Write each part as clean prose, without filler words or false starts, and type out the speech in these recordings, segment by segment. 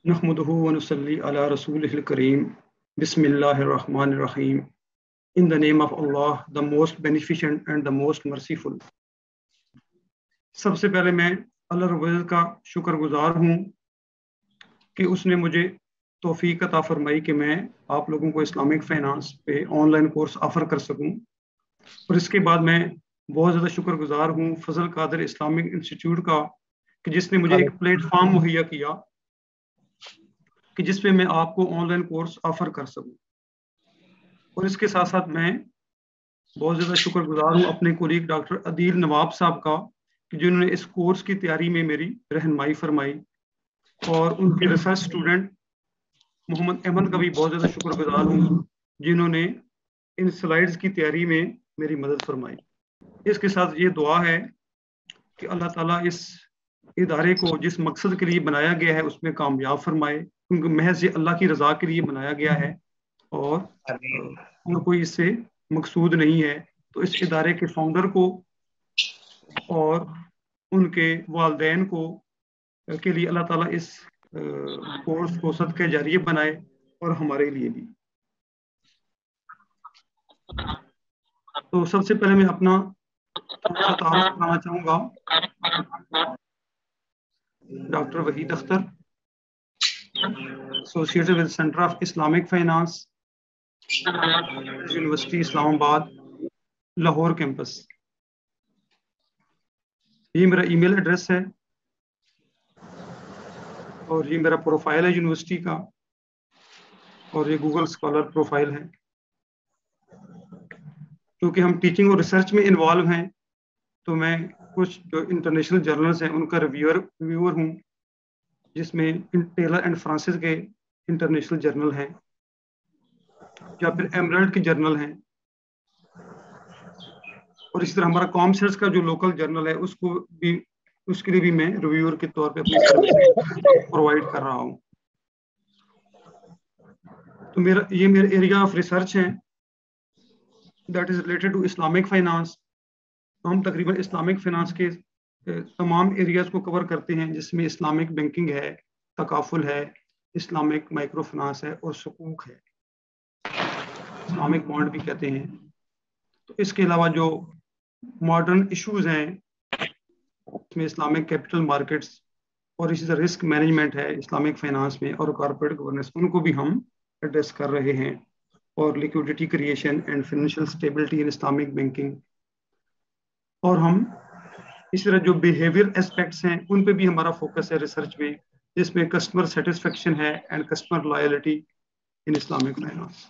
नहमदुहु व नुसल्ली अला रसूलिहिल करीम बिस्मिल्लाहिर रहमानिर रहीम in the name of Allah the most beneficent and the most merciful. सबसे पहले मैं अल्लाह रब्बुल इज़्ज़त का शुक्रगुजार हूँ कि उसने मुझे तौफीक अता फरमाई कि मैं आप लोगों को इस्लामिक फाइनेंस पे ऑनलाइन कोर्स ऑफर कर सकूँ। और इसके बाद मैं बहुत ज़्यादा शुक्रगुजार हूँ फजल कादिर इस्लामिक इंस्टीट्यूट का कि जिसने मुझे एक प्लेटफॉर्म मुहैया किया कि जिस पे मैं आपको ऑनलाइन कोर्स ऑफर कर सकूं। और इसके साथ साथ मैं बहुत ज़्यादा शुक्रगुजार हूँ अपने कोलीग डॉक्टर अदील नवाब साहब का कि जिन्होंने इस कोर्स की तैयारी में मेरी रहनुमाई फरमाई, और उनके रिसर्च स्टूडेंट मोहम्मद अहमद का भी बहुत ज़्यादा शुक्रगुजार हूँ जिन्होंने इन स्लाइड्स की तैयारी में मेरी मदद फरमाई। इसके साथ ये दुआ है कि अल्लाह ताला इस इदारे को जिस मकसद के लिए बनाया गया है उसमें कामयाब फरमाए, क्योंकि महज ये अल्लाह की रज़ा के लिए बनाया गया है और कोई इससे मकसूद नहीं है। तो इस इदारे के फाउंडर को और उनके वालदैन को के लिए अल्लाह ताला इस कोर्स को सदके जारिये बनाए और हमारे लिए भी। तो सबसे पहले मैं अपना थोड़ा सा तारुफ कराना चाहूँगा। Doctor Waheed Akhtar, associated with centre of Islamic finance, university Islamabad, Lahore campus. ये मेरा ईमेल एड्रेस है और ये मेरा प्रोफाइल है यूनिवर्सिटी का, और ये गूगल स्कॉलर प्रोफाइल है। क्योंकि हम टीचिंग और रिसर्च में इन्वॉल्व हैं तो मैं कुछ जो इंटरनेशनल जर्नल्स हैं उनका रिव्यूअर हूँ, जिसमें टेलर एंड फ्रांसिस के इंटरनेशनल जर्नल हैं या फिर एमरल्ड के जर्नल हैं, और इसी तरह हमारा कॉमसेट्स का जो लोकल जर्नल है उसके लिए भी मैं रिव्यूअर के तौर पे अपनी सर्विस प्रोवाइड कर रहा हूँ। तो मेरे एरिया ऑफ रिसर्च है that is related to Islamic finance. तो हम तकरीबन इस्लामिक फाइनेंस के तमाम एरियाज को कवर करते हैं, जिसमें इस्लामिक बैंकिंग है, तकाफुल है, इस्लामिक माइक्रो फाइनेंस है और सुकूक है, इस्लामिक बॉन्ड भी कहते हैं। तो इसके अलावा जो मॉडर्न इश्यूज हैं इसमें इस्लामिक कैपिटल मार्केट्स और इसी तरह रिस्क मैनेजमेंट है इस्लामिक फाइनेंस में, और कॉर्पोरेट गवर्नेंस, उनको भी हम एड्रेस कर रहे हैं, और liquidity creation and financial stability in Islamic banking. और हम इस तरह जो बिहेवियर एस्पेक्ट्स हैं उन पे भी हमारा फोकस है रिसर्च में, जिसमें कस्टमर सेटिस्फेक्शन है and customer loyalty in Islamic finance.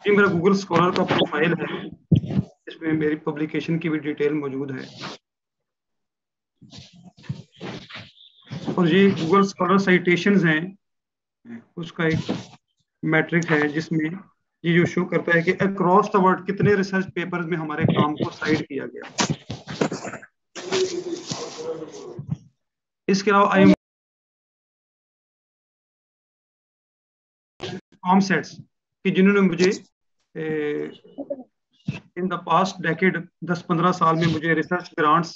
ये मेरा गूगल स्कॉलर का प्रोफाइल है, इसमें मेरी पब्लिकेशन की भी डिटेल मौजूद है। और ये गूगल स्कॉलर साइटेशंस हैं, उसका एक मैट्रिक है जिसमें ये जो शो करता है कि अक्रॉस द वर्ल्ड कितने रिसर्च पेपर्स में हमारे काम को साइट किया गया। इसके अलावा कॉमसेट्स कि जिन्होंने मुझे इन द पास्ट डेकेड 10-15 साल में मुझे रिसर्च ग्रांट्स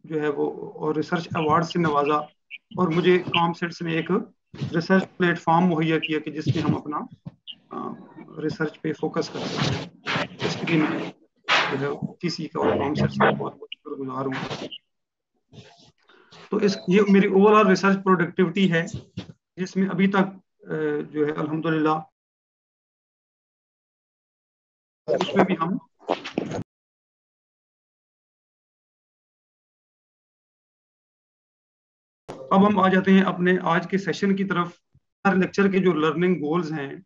जो है वो और रिसर्च अवार्ड से नवाजा, और मुझे कॉमसेट्स ने एक रिसर्च प्लेटफॉर्म मुहैया किया कि जिसमें हम अपना रिसर्च पे फोकस कर सकते हैं। इसके लिए मैं जो है किसी का और कॉमसेट्स का बहुत बहुत शुक्रगुजार हूँ। तो ये मेरी ओवरऑल रिसर्च प्रोडक्टिविटी है, जिसमें अभी तक जो है अल्हम्दुलिल्लाह उसमें भी हम अब हम आ जाते हैं अपने आज के सेशन की तरफ। हर लेक्चर के जो लर्निंग गोल्स हैं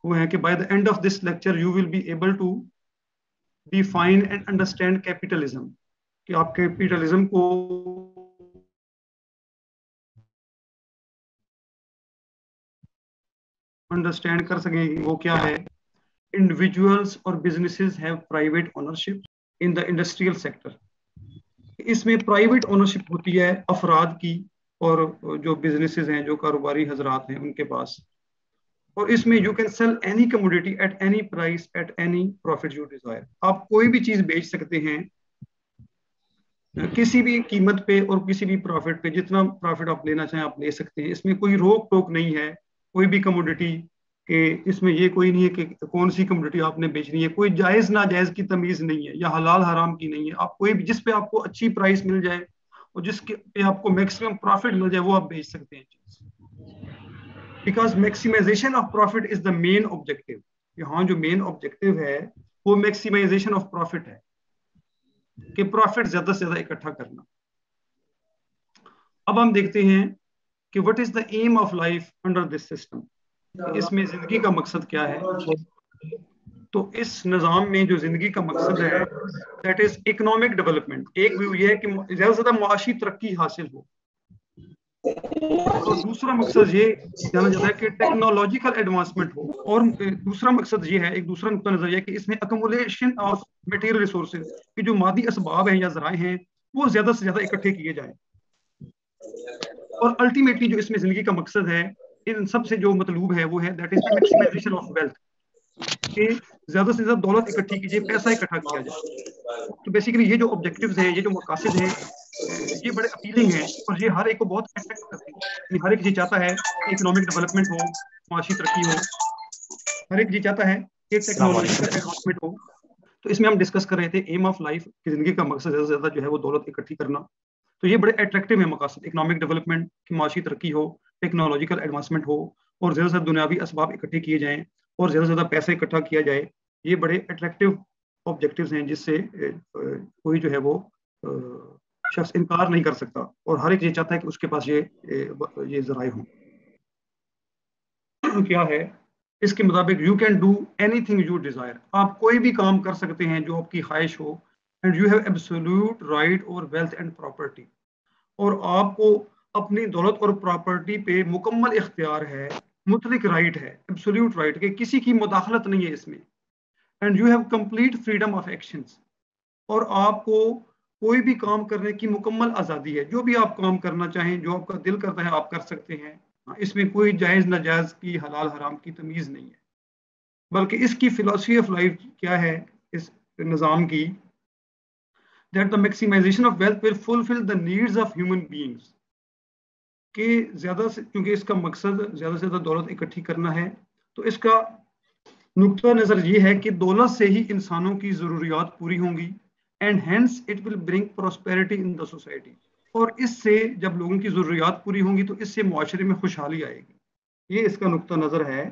वो है कि by the end of this lecture you will be able to define and understand capitalism, कि आप कैपिटलिज्म को अंडरस्टैंड कर सकें वो क्या है। इंडिविजुअल्स और businesses have private ownership in the industrial sector. इसमें प्राइवेट ओनरशिप होती है अफराद की, और जो बिजनेसेस हैं, जो कारोबारी हजरात हैं, उनके पास। और इसमें you can sell any commodity at any price at any profit you desire. आप कोई भी चीज बेच सकते हैं किसी भी कीमत पे और किसी भी प्रॉफिट पे जितना प्रॉफिट आप लेना चाहें आप ले सकते हैं। इसमें कोई रोक टोक नहीं है कोई भी कमोडिटी के, इसमें ये कोई नहीं है कि कौन सी कमोडिटी आपने बेचनी है, कोई जायज नाजायज की तमीज नहीं है या हलाल हराम की नहीं है। आप कोई भी जिस पे आपको अच्छी प्राइस मिल जाए और जिसके पे आपको मैक्सिमम प्रॉफिट मिल जाए वो आप बेच सकते हैं चीज, because maximization of profit is the main objective. यहाँ जो मेन ऑब्जेक्टिव है वो मैक्सिमाइजेशन ऑफ प्रॉफिट है, कि प्रॉफिट ज्यादा से ज्यादा इकट्ठा करना। अब हम देखते हैं कि what is the aim of life under this system, इसमें जिंदगी का मकसद क्या है। तो इस निज़ाम में जो जिंदगी का मकसद है दैट इज इकोनॉमिक डेवलपमेंट। एक व्यू ये है कि ज्यादा से ज्यादा मुआशी तरक्की हासिल हो, और दूसरा मकसद ये जाना जाता है कि टेक्नोलॉजिकल एडवांसमेंट हो, और दूसरा मकसद ये है, एक दूसरा नुक्ता नजर यह है कि इसमें अकोमोडेशन ऑफ मटेरियल रिसोर्सेज के जो मादी असबाब हैं या जराए हैं वो ज्यादा से ज्यादा इकट्ठे किए जाए। और अल्टीमेटली जो इसमें जिंदगी का मकसद है, इन सब से जो मतलूब है वो है that is the maximization of wealth, कि ज्यादा से ज्यादा दौलत इकट्ठी कीजिए, पैसा इकट्ठा किया जाए। तो बेसिकली ये जो ऑब्जेक्टिव्स हैं, ये जो मकासद हैं, ये बड़े अपीलिंग हैं और ये हर एक को बहुत अट्रैक्ट करते हैं। यानी हर एक ये चाहता है कि इकोनॉमिक डेवलपमेंट हो, माशी तरक्की हो, हर एक ये चाहता है कि टेक्नोलॉजिकल एडवांसमेंट हो। तो इसमें हम डिस्कस कर रहे थे एम ऑफ लाइफ की जिंदगी का मकसद ज्यादा से ज्यादा जो है वो दौलत इकट्ठी करना। तो ये बड़े अट्रैक्टिव है मकासद, इकोनॉमिक डेवलपमेंट की माशी तरक्की हो, टेक्नोलॉजिकल एडवांसमेंट हो, और ज्यादा से ज्यादा दुनियावी असबाब इकट्ठे किए जाएं और ज्यादा से ज्यादा पैसा इकट्ठा किया जाए। ये बड़े अट्रैक्टिव ऑब्जेक्टिव्स हैं जिससे कोई जो है वो शख्स इनकार नहीं कर सकता, और हर एक ये चाहता है कि उसके पास ये जराए हों। क्या है इसके मुताबिक, you can do anything you desire, आप कोई भी काम कर सकते हैं जो आपकी ख्वाहिश हो, and you have absolute right over wealth and property, और आपको अपनी दौलत और प्रॉपर्टी पे मुकम्मल इख्तियार है, मुतलक राइट है, एब्सोल्यूट राइट, कि किसी की मुदाखलत नहीं है इसमें। And you have complete freedom of actions, और आपको कोई भी काम करने की मुकम्मल आज़ादी है, जो भी आप काम करना चाहें, जो आपका दिल करता है आप कर सकते हैं। इसमें कोई जायज़ नाजायज़ की, हलाल हराम की तमीज़ नहीं है। बल्कि इसकी फिलॉसफी ऑफ लाइफ क्या है इस निज़ाम की, that the maximization of wealth will fulfil the needs of human beings, कि ज्यादा से, क्योंकि इसका मकसद ज्यादा से ज्यादा दौलत इकट्ठी करना है, तो इसका नुक्ता नजर ये है कि दौलत से ही इंसानों की जरूरियात पूरी होंगी, and hence it will bring prosperity in the society, और इससे जब लोगों की जरूरियात पूरी होंगी तो इससे मुआशरे में खुशहाली आएगी। ये इसका नुक्ता नजर है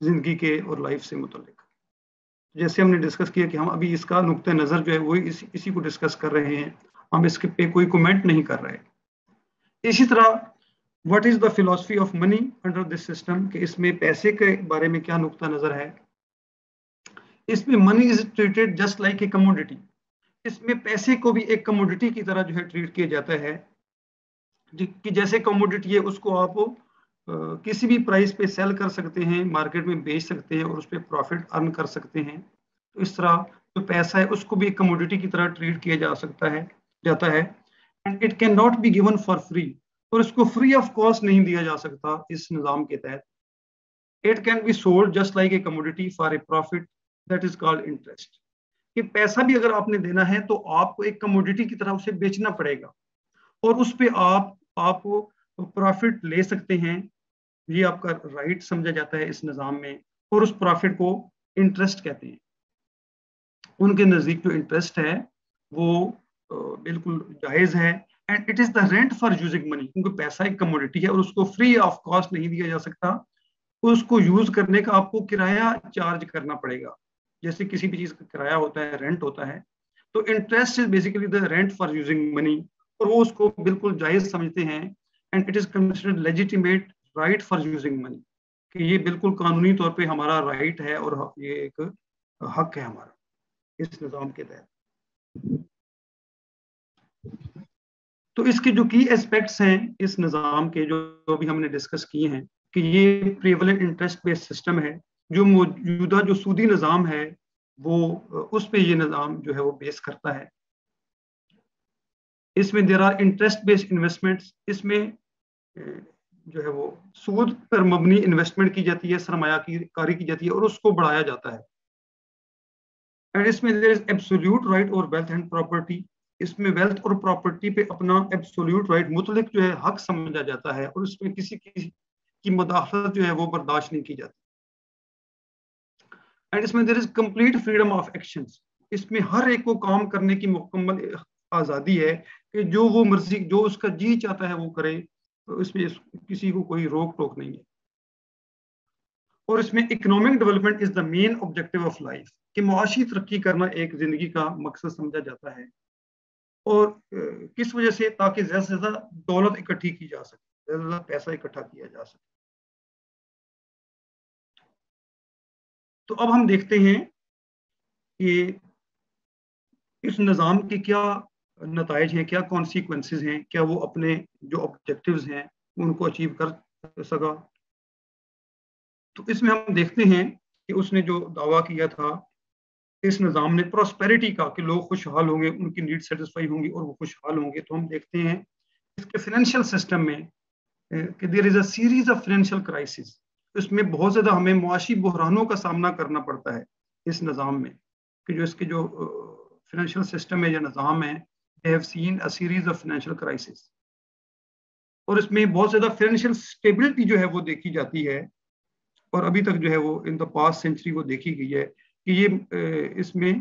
जिंदगी के और लाइफ से मुतल्लिक। जैसे हमने डिस्कस किया कि हम अभी इसका नुक्ता नजर जो है वो इसी को डिस्कस कर रहे हैं, हम इसके पे कोई कमेंट नहीं कर रहे। इसी तरह what is the philosophy of money under this system, कि इसमें पैसे के बारे में क्या नुक्ता नजर है। इसमें money is treated just like a commodity, इसमें पैसे को भी एक कमोडिटी की तरह जो है ट्रीट किया जाता है, कि जैसे कमोडिटी है उसको आप किसी भी प्राइस पे सेल कर सकते हैं, मार्केट में बेच सकते हैं और उस पर प्रॉफिट अर्न कर सकते हैं। तो इस तरह जो पैसा है उसको भी एक कमोडिटी की तरह ट्रीट किया जाता है, and it can not be given for free, और इसको फ्री ऑफ कॉस्ट नहीं दिया जा सकता इस निज़ाम के तहत। It can be sold just like a commodity for a profit, that is called interest. कि पैसा भी अगर आपने देना है तो आपको एक कमोडिटी की तरह उसे बेचना पड़ेगा, और उस पे आप प्रॉफिट ले सकते हैं। ये आपका राइट समझा जाता है इस निज़ाम में, और उस प्रॉफिट को इंटरेस्ट कहते हैं। उनके नज़दीक जो इंटरेस्ट है वो बिल्कुल जायज़ है, and it is the rent for using money, क्योंकि पैसा एक कमोडिटी है और उसको फ्री ऑफ कॉस्ट नहीं दिया जा सकता, उसको यूज करने का आपको किराया चार्ज करना पड़ेगा। जैसे किसी भी चीज़ का किराया होता है, रेंट होता है, तो interest is basically the rent for using money, और वो उसको बिल्कुल जायज़ समझते हैं, and it is considered legitimate right for using money, कि ये बिल्कुल कानूनी तौर पे हमारा राइट है और ये एक हक है हमारा इस निज़ाम के तहत। तो इसके जो की एस्पेक्ट्स हैं इस निज़ाम के, जो भी हमने डिस्कस किए हैं, कि ये प्रिवेलेंट इंटरेस्ट बेस्ड सिस्टम है, जो मौजूदा जो सूदी निज़ाम है वो उस पे ये निज़ाम जो है वो बेस करता है। इसमें there are interest based investments, इसमें जो है वो सूद पर मबनी इन्वेस्टमेंट की जाती है, सरमायाकारी की जाती है और उसको बढ़ाया जाता है। एंड इसमें there is absolute right over wealth and property, इसमें वेल्थ और प्रॉपर्टी पे अपना एब्सोल्यूट राइट, मुतलक जो है हक समझा जाता है, और इसमें किसी की मुदाखलत जो है वो बर्दाश्त नहीं की जाती। एंड इसमें there is complete freedom of action, इसमें हर एक को काम करने की मुकम्मल आज़ादी है कि जो वो मर्जी, जो उसका जी चाहता है वो करे, तो इसमें किसी को कोई रोक टोक नहीं है। और इसमें economic development is the main objective of life, कि मुआशी तरक्की करना एक जिंदगी का मकसद समझा जाता है। और किस वजह से, ताकि ज्यादा से ज्यादा दौलत इकट्ठी की जा सके, ज्यादा से ज्यादा पैसा इकट्ठा किया जा सके। तो अब हम देखते हैं कि इस निज़ाम के क्या नताइज हैं, क्या कॉन्सिक्वेंसेज हैं, क्या वो अपने जो ऑब्जेक्टिव्स हैं उनको अचीव कर सका। तो इसमें हम देखते हैं कि उसने जो दावा किया था इस निज़ाम ने प्रॉस्पेरिटी का, कि लोग खुशहाल होंगे, उनकी नीड सेटिस्फाई होंगी और वो खुशहाल होंगे, तो हम देखते हैं इसके फाइनेंशियल सिस्टम में कि there is a series of financial crisis. इसमें बहुत ज़्यादा हमें मुआशी बहरानों का सामना करना पड़ता है इस निज़ाम में, कि जो इसके जो फाइनेंशियल सिस्टम है या निज़ाम है, they have seen a series of financial crisis. और इसमें बहुत ज़्यादा फाइनेंशियल स्टेबिलिटी जो है वो देखी जाती है, और अभी तक जो है वो इन द पास्ट सेंचुरी वो देखी गई है कि ये इसमें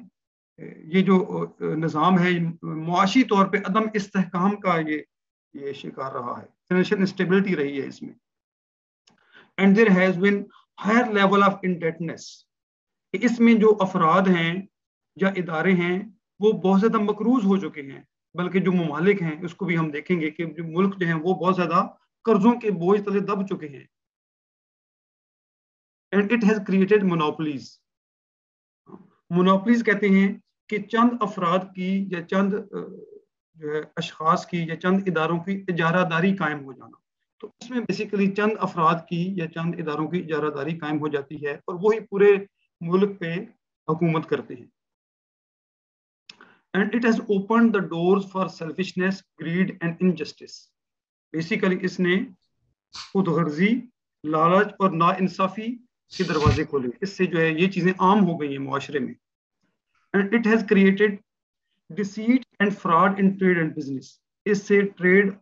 ये जो निज़ाम है मुआशी तौर पे अदम इस्तेहकाम का ये शिकार रहा है, फाइनेंशियल इंस्टेबिलिटी रही है इसमें। And there has been higher level of indebtedness, इसमें जो अफराद हैं या इदारे हैं वो बहुत ज़्यादा मकरूज हो चुके हैं, बल्कि जो ममालिक हैं उसको भी हम देखेंगे कि जो मुल्क जो हैं वो बहुत ज़्यादा कर्जों के बोझ तले दब चुके हैं। And it has created monopolies. Monopolies कहते हैं कि चंद अफराद की या चंद जो है अशखास की या चंद इदारों की इजारादारी कायम हो जाना। तो इसमें बेसिकली चंद अफराद की या चंद इदारों की इजारादारी कायम हो जाती है और वही पूरे मुल्क पे हुकूमत करते हैं। And it has open the doors for selfishness, grid and injustice. Basically इसने खुदगर्जी, लालच और नाइंसाफी के दरवाजे खोले, इससे जो है ये चीजें आम हो गई हैं मुआशरे में। And it has created deceit and fraud in trade and business, इससे ट्रेड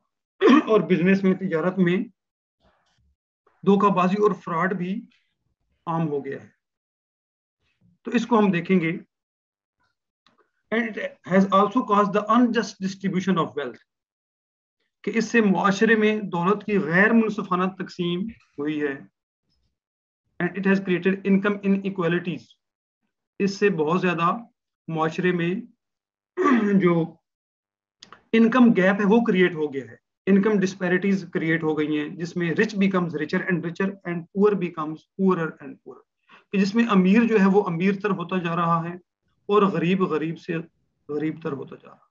और बिजनेस में, तिजारत में धोखाबाजी और फ्रॉड भी आम हो गया है। तो इसको हम देखेंगे। And it has also cause the unjust distribution of wealth, कि इससे मुआशरे में दौलत की गैर मुनसिफाना तकसीम हुई है। And it has created income in equalities, इससे बहुत ज्यादा मुआशरे में जो इनकम गैप है वो क्रिएट हो गया है, इनकम डिस्पैरिटीज क्रिएट हो गई हैं, जिसमें rich becomes richer and poor becomes poorer and poor, कि जिसमें अमीर जो है वो अमीर तर होता जा रहा है और गरीब गरीब से गरीब तर होता जा रहा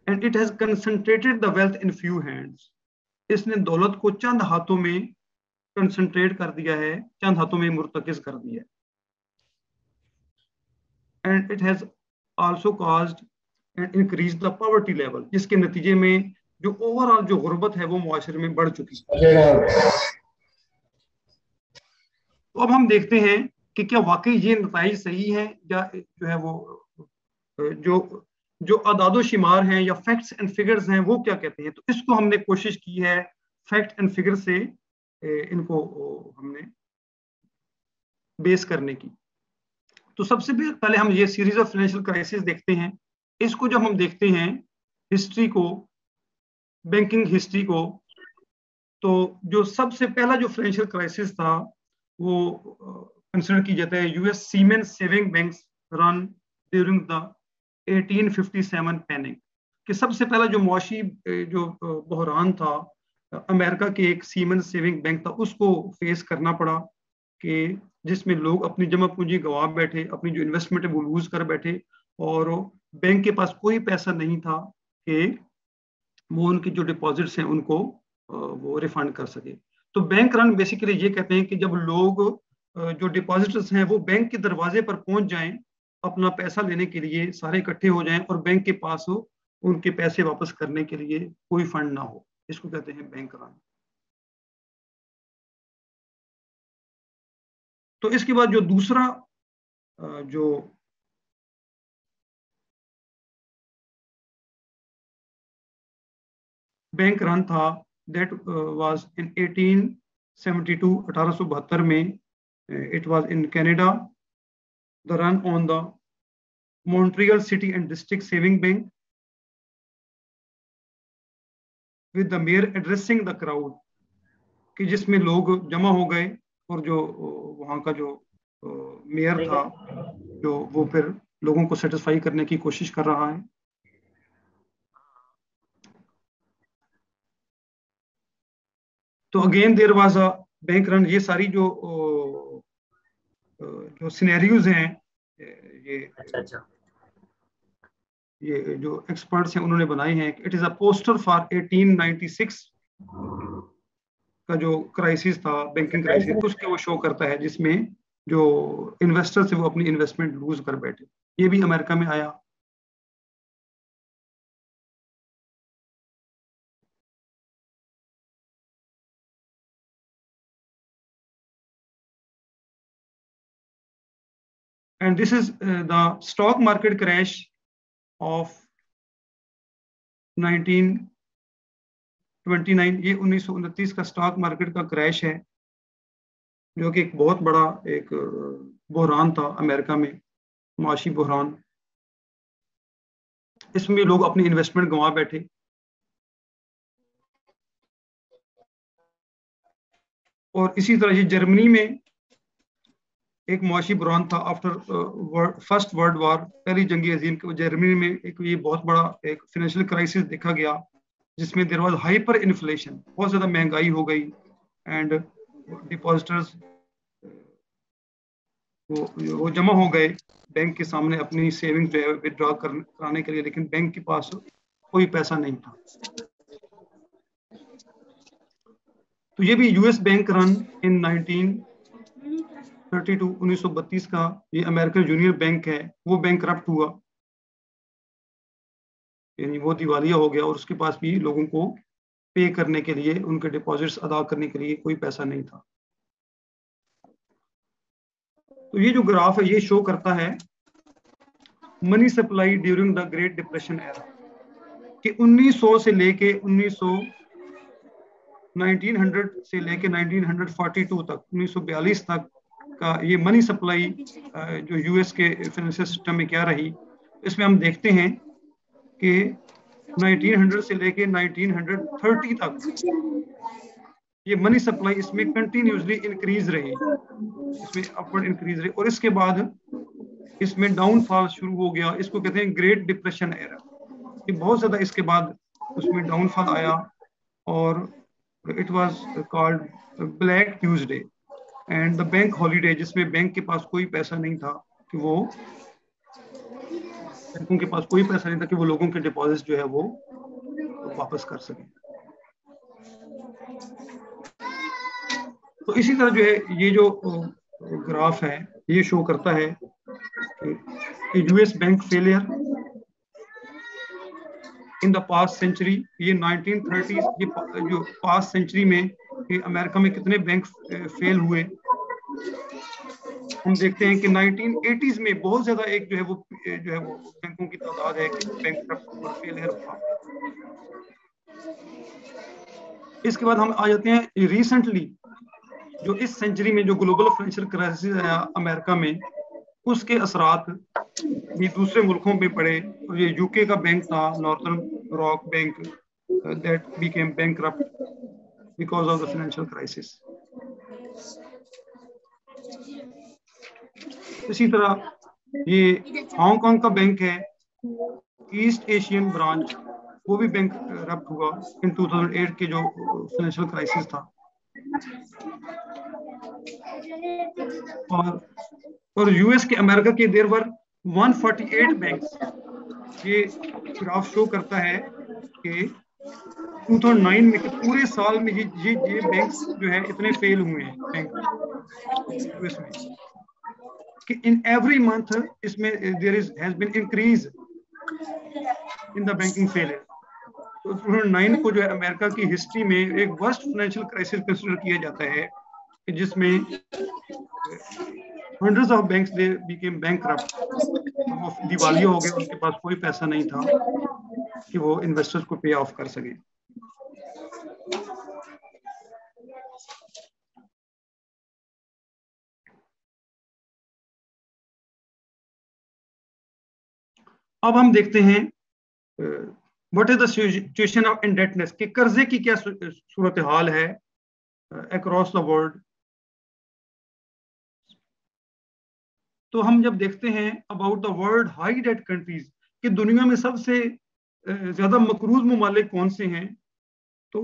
है। And it has concentrated the wealth in few hands, इसने दौलत को चंद हाथों में कंसंट्रेट कर दिया है, चंद हाथों में मुर्तकिज कर दिया है। And it has also caused and increase the poverty level, जिसके नतीजे में जो ओवरऑल जो गुर्बत है वो मुआशरे में बढ़ चुकी है। तो अब हम देखते हैं कि क्या वाकई ये नताइज सही है, या जो है वो जो जो अदादो शुमार हैं या फैक्ट्स एंड फिगर्स हैं वो क्या कहते हैं। तो इसको हमने कोशिश की है फैक्ट एंड फिगर से इनको हमने बेस करने की। तो सबसे पहले हम ये सीरीज ऑफ फाइनेंशियल क्राइसिस देखते हैं। इसको जब हम देखते हैं हिस्ट्री को, बैंकिंग हिस्ट्री को, तो जो सबसे पहला जो फाइनेंशियल क्राइसिस था वो कंसिडर की जाता है US siemens saving banks run during the 1857 panic, कि सबसे पहला जो मुआशी जो बहरान था अमेरिका के एक सीमेंस सेविंग बैंक था उसको फेस करना पड़ा, कि जिसमें लोग अपनी जमा पूंजी गंवा बैठे, अपनी जो इन्वेस्टमेंट है वो लूज कर बैठे, और बैंक के पास कोई पैसा नहीं था कि वो उनकी जो डिपॉजिट्स हैं उनको वो रिफंड कर सके। तो बैंक रन बेसिकली ये कहते हैं कि जब लोग जो डिपॉजिटर्स हैं वो बैंक के दरवाजे पर पहुंच जाएं अपना पैसा लेने के लिए, सारे इकट्ठे हो जाएं और बैंक के पास हो उनके पैसे वापस करने के लिए कोई फंड ना हो, इसको कहते हैं बैंक रन। तो इसके बाद जो दूसरा जो बैंक रन था, दैट वाज इन 1872, 1872 में, it was in Canada, the run on the Montreal city and district saving bank with the mayor addressing the crowd, कि जिसमें लोग जमा हो गए और जो वहाँ का जो मेयर था, जो वो फिर लोगों को सेटिस्फाई करने की कोशिश कर रहा है। तो again there was a bank run. ये सारी जो सिनेरियोज हैं, ये अच्छा ये जो एक्सपर्ट्स हैं उन्होंने बनाए हैं। It is a poster for 1896 का जो क्राइसिस था, बैंकिंग क्राइसिस, उसके वो शो करता है, जिसमें जो इन्वेस्टर्स थे वो अपनी इन्वेस्टमेंट लूज कर बैठे। ये भी अमेरिका में आया। And this is the stock market crash of 1929। ये 1929 का स्टॉक मार्केट का क्रैश है, जो कि एक बहुत बड़ा एक बहरान था अमेरिका में, माशी बहरान। इसमें लोग अपनी इन्वेस्टमेंट गंवा बैठे। और इसी तरह ये जर्मनी में एक मुआशी बहरान था आफ्टर फर्स्ट वर्ल्ड वॉर, पहली जंगी अजीम के। जर्मनी में एक ये बहुत बड़ा एक फाइनेंशियल क्राइसिस देखा गया, जिसमें देयर वाज हाइपर इन्फ्लेशन, बहुत ज्यादा महंगाई हो गई, एंड डिपॉजिटर्स वो जमा हो गए बैंक के सामने अपनी सेविंग जो है विदड्रॉ कराने के लिए, लेकिन बैंक के पास कोई पैसा नहीं था। तो ये भी यूएस बैंक रन इन 1932 का, ये अमेरिकन यूनियन बैंक है, वो बैंक करप्ट हुआ, यानी वो दिवालिया हो गया, और उसके पास भी लोगों को पे करने के लिए, उनके डिपॉजिट्स अदा करने के लिए कोई पैसा नहीं था। तो ये जो ग्राफ है ये शो करता है money supply during the great depression era, कि 1900 से लेके 1900 से लेके 1942 तक, 1942 तक का ये मनी सप्लाई जो यूएस के फाइनेंशियल सिस्टम में क्या रही। इसमें हम देखते हैं कि 1900 से लेके 1930 तक ये मनी सप्लाई इसमें कंटिन्यूसली इंक्रीज रही, इसमें अपवर्ड इंक्रीज रही। और इसके बाद इसमें डाउनफॉल शुरू हो गया, इसको कहते हैं ग्रेट डिप्रेशन एरा। ये बहुत ज्यादा इसके बाद उसमें डाउनफॉल आया, और it was called black Tuesday and the bank holiday, जिसमें बैंक के पास कोई पैसा नहीं था कि वो, बैंकों के पास कोई पैसा नहीं था कि वो लोगों के डिपॉजिट जो है वो वापस कर सकें। तो इसी तरह जो है ये जो ग्राफ है ये शो करता है कि US bank failure in the past century. ये 1930s, ये जो पास्ट सेंचुरी में कि अमेरिका में कितने बैंक फेल हुए। हम देखते हैं कि 1980s में बहुत ज्यादा एक जो है वो बैंकों की तादाद है कि बैंक फेलियर हुआ। इसके बाद हम आ जाते हैं रिसेंटली, जो इस सेंचुरी में जो ग्लोबल फाइनेंशियल क्राइसिस आया अमेरिका में, उसके असरात भी दूसरे मुल्कों में पड़े। और ये यूके का बैंक था, northern rock bank, that became bankrupt because of the financial crisis. इसी तरह ये हांगकांग का बैंक है, ईस्ट एशियन ब्रांच, वो भी बैंक रप्ट हुआ इन 2008 के जो फाइनेंशियल क्राइसिस था। और यूएस के, अमेरिका के देयर वर 148 बैंक्स। ये ग्राफ शो करता है कि 2009 में कि पूरे साल में ये बैंक्स जो है इतने फेल हुए हैं बैंक यूएस में, कि इन एवरी मंथ इसमें there has been increase in the banking failure. तो 2009 को जो है अमेरिका की हिस्ट्री में एक वर्स्ट फाइनेंशियल क्राइसिस कंसिडर किया जाता है, कि जिसमें hundreds of banks they became bankrupt, वो दिवालिया हो गए, उनके पास कोई पैसा नहीं था कि वो इन्वेस्टर्स को पे ऑफ कर सके। अब हम देखते हैं what is the situation of indebtedness, कि कर्जे की क्या सूरत हाल है अक्रॉस द वर्ल्ड। तो हम जब देखते हैं about the world high debt countries, कि दुनिया में सबसे ज्यादा मकरूज ममालिक कौन से हैं, तो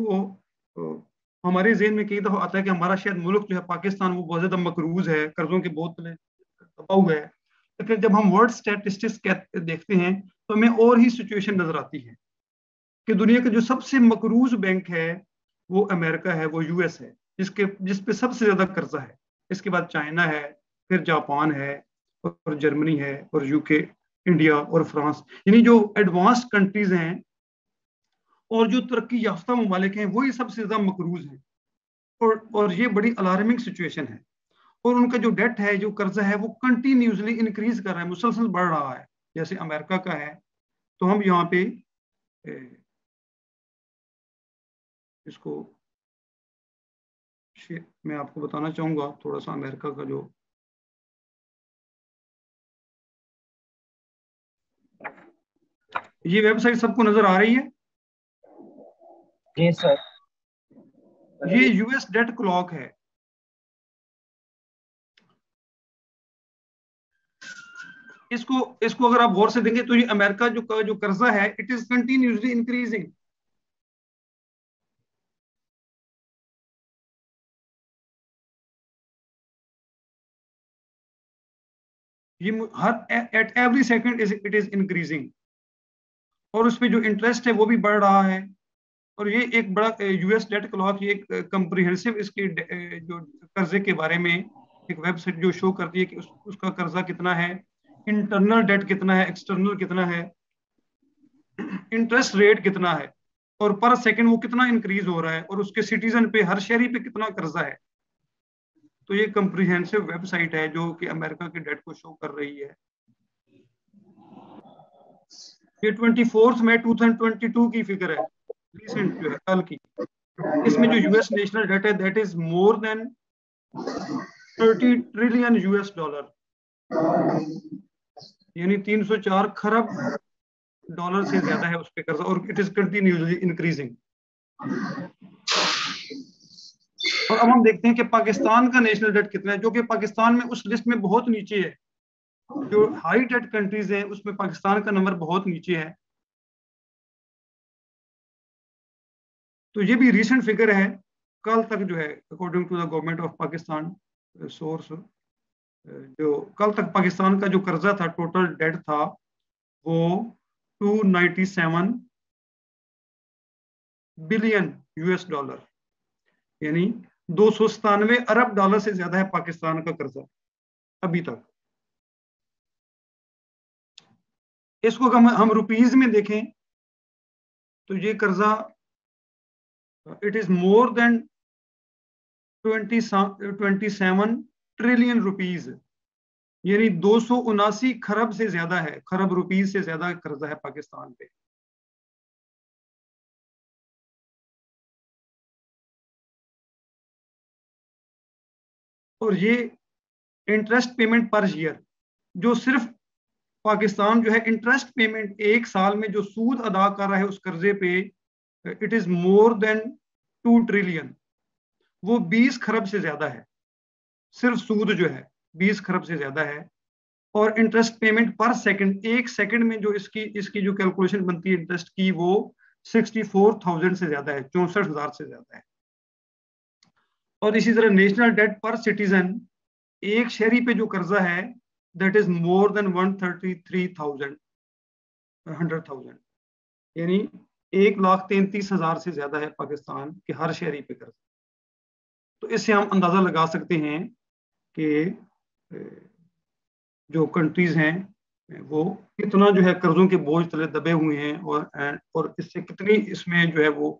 हमारे जेहन में कई दफा आता है कि हमारा शायद मुल्क जो है पाकिस्तान, वो बहुत ज्यादा मकरूज है, कर्जों के बहुत दबा हुआ है। लेकिन जब हम वर्ल्ड स्टैटिस्टिक्स देखते हैं तो हमें और ही सिचुएशन नजर आती है कि दुनिया का जो सबसे मकरूज बैंक है वो अमेरिका है, वो यूएस है, जिस पे सबसे ज्यादा कर्जा है। इसके बाद चाइना है, फिर जापान है, और जर्मनी है, और यूके, इंडिया और फ्रांस, यानी जो एडवांस्ड कंट्रीज हैं और जो तरक्की याफ्ता ममालिक हैं वही सबसे ज्यादा मकरूज हैं। और ये बड़ी अलार्मिंग सिचुएशन है। और उनका जो डेट है, जो कर्जा है, वो कंटिन्यूसली इंक्रीज कर रहा है, मुसलसल बढ़ रहा है, जैसे अमेरिका का है। तो हम यहाँ पे इसको मैं आपको बताना चाहूंगा थोड़ा सा अमेरिका का जो, ये वेबसाइट सबको नजर आ रही है? जी सर। ये यूएस डेट क्लॉक है। इसको इसको अगर आप गौर से देंगे तो ये अमेरिका जो कर्जा है, इट इज कंटिन्यूसली इंक्रीजिंग। ये हर at every second it is increasing. और उस पर जो इंटरेस्ट है वो भी बढ़ रहा है। और ये एक बड़ा यूएस डेट क्लॉक, ये एक कंप्रिहेंसिव इसके जो कर्जे के बारे में एक वेबसाइट जो शो करती है कि उसका कर्जा कितना है, इंटरनल डेट कितना है, एक्सटर्नल कितना है, इंटरेस्ट रेट कितना है, और पर सेकंड वो कितना इंक्रीज हो रहा है, और उसके सिटीजन पे, हर शहरी पे कितना कर्जा है। तो ये कंप्रिहेंसिव वेबसाइट है जो कि अमेरिका के डेट को शो कर रही है। ये 24 मई 2022 की फिगर है, रिसेंट जो है, कल की। इसमें जो यूएस नेशनल डेट है, that is more than 30 trillion US dollar, यानी 304 खरब डॉलर से ज्यादा है उस पे कर्जा, और इट इज कंटिन्यूसली इंक्रीजिंग। और अब हम देखते हैं कि पाकिस्तान का नेशनल डेट कितना है, जो कि पाकिस्तान में उस लिस्ट में बहुत नीचे है। जो हाई डेट कंट्रीज हैं उसमें पाकिस्तान का नंबर बहुत नीचे है। तो ये भी रिसेंट फिगर है, कल तक जो है, according to the government of Pakistan source, जो कल तक पाकिस्तान का जो कर्जा था, टोटल डेट था वो 297 बिलियन यूएस डॉलर, यानी 297 अरब डॉलर से ज्यादा है पाकिस्तान का कर्जा अभी तक। इसको हम रुपीज में देखें तो ये कर्जा it is more than 27 trillion rupees, यानी 279 खरब से ज्यादा है, खरब रुपीज से ज्यादा कर्जा है पाकिस्तान पे। और ये इंटरेस्ट पेमेंट पर ईयर, जो सिर्फ पाकिस्तान जो है इंटरेस्ट पेमेंट एक साल में जो सूद अदा कर रहा है उस कर्जे पे, it is more than 2 trillion, वो 20 खरब से ज्यादा है। सिर्फ सूद जो है 20 खरब से ज्यादा है। और इंटरेस्ट पेमेंट पर सेकंड, एक सेकंड में जो इसकी इसकी जो कैलकुलेशन बनती है इंटरेस्ट की, वो 64,000 से ज्यादा है, 64,000 से ज्यादा है। और इसी तरह नेशनल डेट पर सिटीजन, एक शहरी पे जो कर्जा है, दैट इज मोर देन 133,000, 100,000, यानी 1,33,000 से ज्यादा है पाकिस्तान के हर शहरी पे कर्जा। तो इससे हम अंदाजा लगा सकते हैं कि जो कंट्रीज हैं वो कितना जो है कर्जों के बोझ तले दबे हुए हैं, और इससे कितनी इसमें जो है वो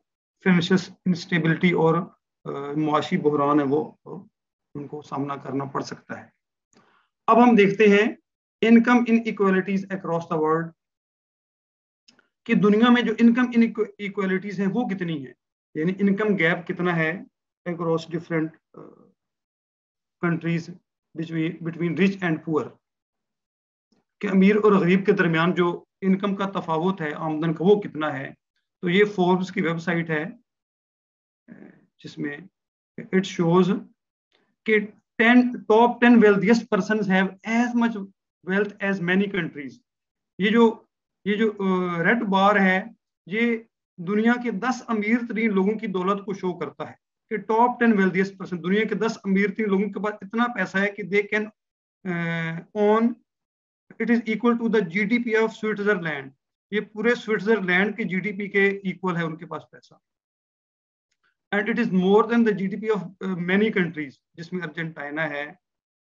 फाइनेंशियल इंस्टेबिलिटी और मुआशी बहरान है वो उनको सामना करना पड़ सकता है। अब हम देखते हैं income in equalities across the world, कि दुनिया में जो इनकम इन इक्वालिटीज हैं वो कितनी है, यानी इनकम गैप कितना है across different countries between rich and poor, कि अमीर और गरीब के दरमियान जो इनकम का तफावत है, आमदन का, वो कितना है। तो ये फोर्ब्स की वेबसाइट है जिसमें इट शोज कि top 10 wealthiest persons have as much wealth as many countries. ये जो रेड बार है, ये दुनिया के 10 अमीर तरीन लोगों की दौलत को शो करता है कि टॉप 10 वेल्थिएस्ट पर्सन, दुनिया के 10 अमीर तरीन लोगों के पास इतना पैसा है कि they can on, it is equal to the GDP of Switzerland. ये पूरे स्विट्जरलैंड के जीडीपी के इक्वल है उनके पास पैसा। And it is more than the GDP of many countries, जिसमें अर्जेंटीना है,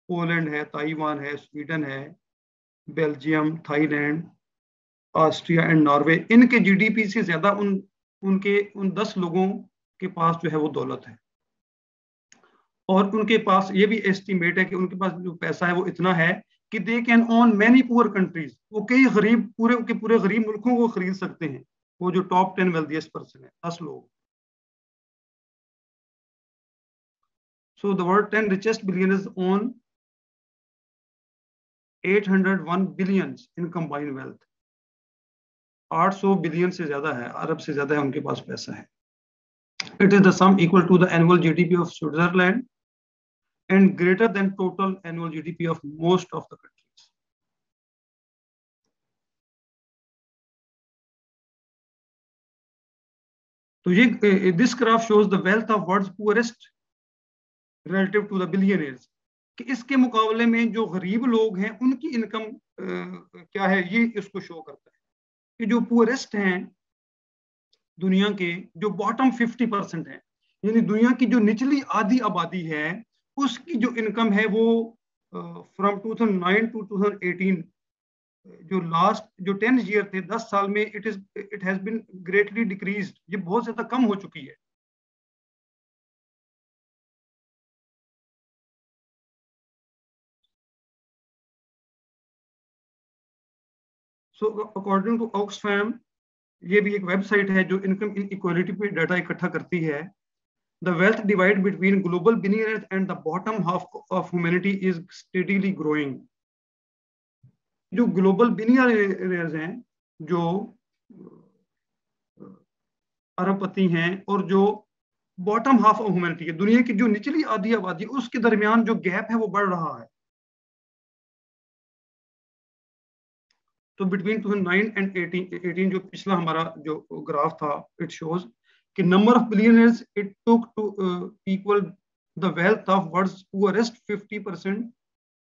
पोलैंड है, ताइवान है, स्वीडन है, Belgium, Thailand, Austria and Norway. इनके जीडीपी से ज्यादा उन 10 लोगों के पास जो है वो दौलत है। और उनके पास ये भी एस्टिमेट है कि उनके पास जो पैसा है वो इतना है कि they can on many poor countries, वो कई गरीब पूरे के पूरे गरीब मुल्कों को खरीद सकते हैं। वो जो टॉप 10 वेल्थिएस्ट पर्सन है, 10 लोग। So the world 10 richest billionaires own 801 billions in combined wealth। 800 billion से ज्यादा है, अरब से ज्यादा है उनके पास पैसा है। It is the sum equal to the annual GDP of Switzerland and greater than total annual GDP of most of the countries। तो ये this graph shows the wealth of world's poorest relative to the billionaires, कि इसके मुकाबले में जो गरीब लोग हैं उनकी इनकम क्या है, ये इसको शो करता है कि जो पुअरेस्ट हैं दुनिया के, जो बॉटम 50% है, यानी दुनिया की जो निचली आधी आबादी है, उसकी जो इनकम है वो फ्रॉम 2009 टू 2018, जो लास्ट जो 10 ईयर थे, 10 साल में, it has been greatly decreased, ये बहुत ज्यादा कम हो चुकी है। सो अकॉर्डिंग टू ऑक्सफैम, ये भी एक वेबसाइट है जो इनकम इनइक्वालिटी पे डाटा इकट्ठा करती है। The wealth divide between global billionaires and the bottom half of humanity is steadily growing। जो ग्लोबल बिलियनियर्स हैं, जो अरबपति हैं, और जो बॉटम हाफ ऑफ ह्यूमैनिटी है, दुनिया की जो निचली आधी आबादी, उसके दरमियान जो गैप है वो बढ़ रहा है। तो बिटवीन 2009 एंड 18 जो पिछला हमारा जो ग्राफ था, इट शोज कि number of billionaires it took to equal the wealth of world's poorest 50%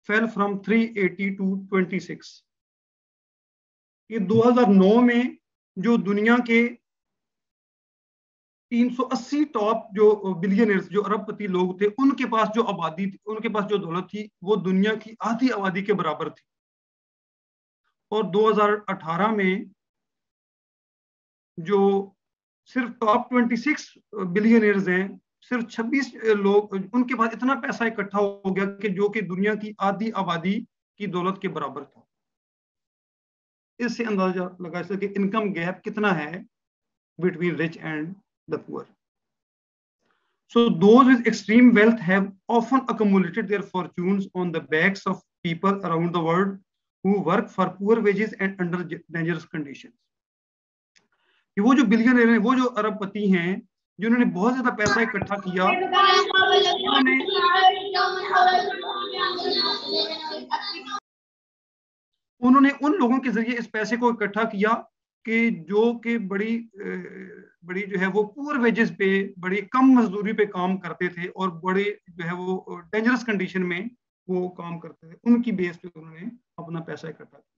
fell from 380 to 26। ये 2009 में जो दुनिया के 380 टॉप जो बिलियनर्स, जो अरबपति लोग थे, उनके पास जो आबादी थी, उनके पास जो दौलत थी, वो दुनिया की आधी आबादी के बराबर थी। और 2018 में जो सिर्फ टॉप 26 बिलियनर्स हैं, सिर्फ 26 लोग, उनके पास इतना पैसा इकट्ठा हो गया कि जो कि दुनिया की आधी आबादी की दौलत के बराबर था। इससे अंदाजा लगा सके इनकम गैप कितना है between rich and the poor. So those with extreme wealth have often accumulated their fortunes on the backs of people around the world who work for poor wages and under dangerous conditions। कि वो जो billionaire हैं, वो जो अरबपति हैं, जिन्होंने बहुत ज्यादा पैसा इकट्ठा किया, उन्होंने उन लोगों के जरिए इस पैसे को इकट्ठा किया कि जो कि बड़ी जो है वो पुअर वेजेस पे, बड़ी कम मजदूरी पे काम करते थे और बड़े जो है वो डेंजरस कंडीशन में वो काम करते थे, उनकी बेस पे उन्होंने अपना पैसा इकट्ठा किया।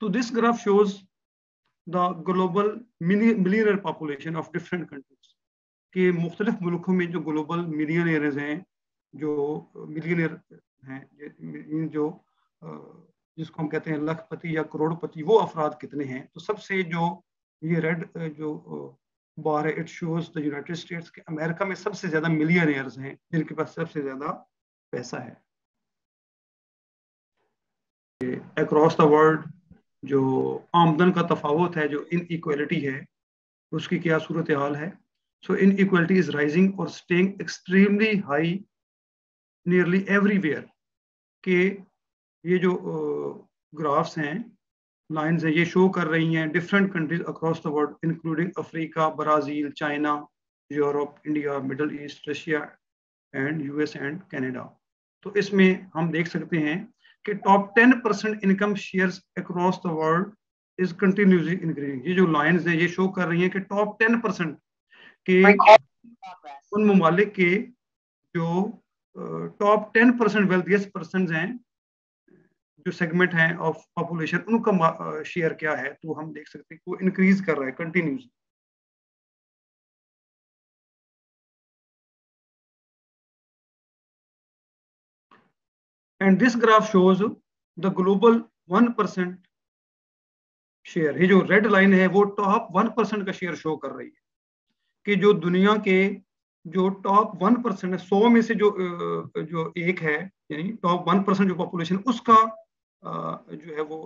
तो this graph shows the global millionaire population of different countries, के मुख्तलिफ मुल्कों में जो ग्लोबल मिलियनर्स हैं, जो मिलियनर हैं, जो जिसको हम कहते हैं लखपति या करोड़पति, वो अफराद कितने हैं। तो सबसे जो ये रेड जो बार है, it shows the United states के, अमेरिका में सबसे ज्यादा मिलियनर्स हैं जिनके पास सबसे ज्यादा पैसा है। अक्रॉस द वर्ल्ड जो आमदन का तफावत है, जो इनइक्वालिटी है, उसकी क्या सूरत हाल है। सो इनइक्वालिटी इज राइजिंग और staying extremely high nearly everywhere. के ये जो ग्राफ्स हैं, लाइंस हैं, ये शो कर रही हैं different countries across the world including Africa, Brazil, China, Europe, India, middle east, Russia and US and Canada. तो इसमें हम देख सकते हैं कि top 10% income shares across the world is continuously increasing. ये जो लाइंस हैं ये शो कर रही हैं कि टॉप 10% के उन ममालिक के जो टॉप 10% वेल्थियस्ट पर्सन हैं, जो सेगमेंट है ऑफ पॉपुलेशन, उनका शेयर क्या है, तो हम देख सकते हैं वो इंक्रीज कर रहा है continuously. And this graph shows the global 1% share. ये जो रेड लाइन है वो टॉप 1% का शेयर शो कर रही है कि जो दुनिया के जो टॉप 1% है, 100 में से जो एक है, यानी टॉप 1% जो पॉपुलेशन, उसका जो है वो